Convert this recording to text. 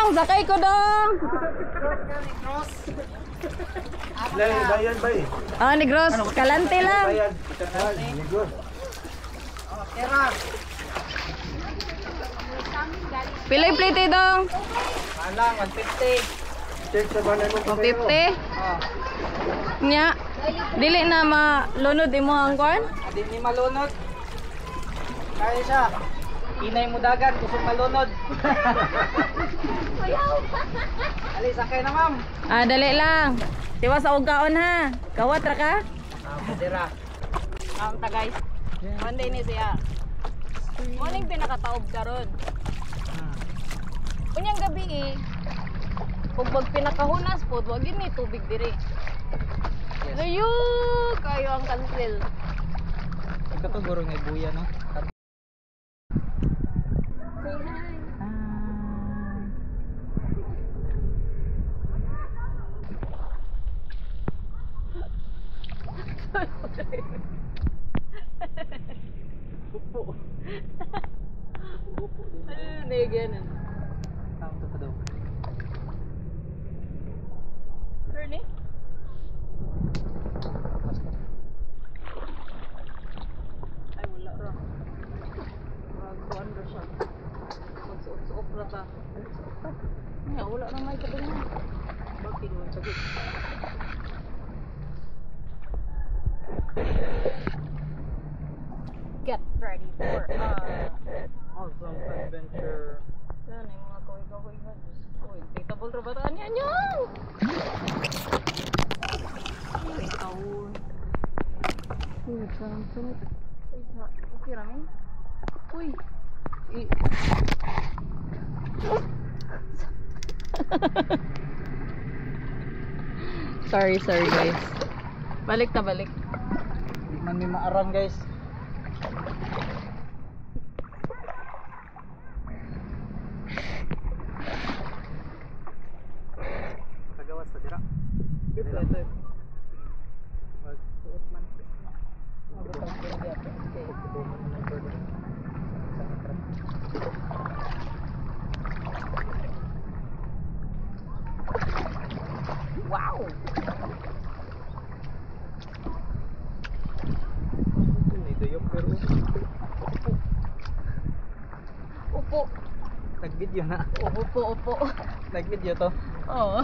Dong, sakay ko dong. Bayan ba eh? Ah, Negros, kalante lang. Bayan. Negros. Tera. Pilay plate dong. Alang, 150. Check sa banay mo. 150. Nya. Dili na malunod imo ang kwan? Adi ni malunod. Kaya siya. Inay mo dagan, kusog malunod. Ali, sakay na ma'am. Ah, dali lang. Tiwas sa ugkaon ha. Kawat ra ka? Madira. Ta guys. Monday ni siya. Morning pinakataob karon. Unyang gabi eh. Kung pag pinakahunas po, wag yun ni tubig diri. Layo kayo ang kansil. Ito to guro nga buya no. Say hi. Upo. Ano na ganun? Tama to pa daw. Ernie? Ay, wala ra. Magkuhan ra siya. Magsuot-suot ra ba? Ay, wala na may sabi niya. Bakit mo sabi? Get ready for Awesome adventure. yan yung mga kawi-kawi nga. Uy, tikable ra ba taan yan yan? Uy, taon. Uy, sarang sunod. Uy, okay ramin. Uy. Sorry guys. Balik ta balik. Di man may maarang guys. Tagawas sa dira. Ito. Magsuot man. Wow. Nidayok pero Upo. nag-video na. Upo. Nag-video to. Oo.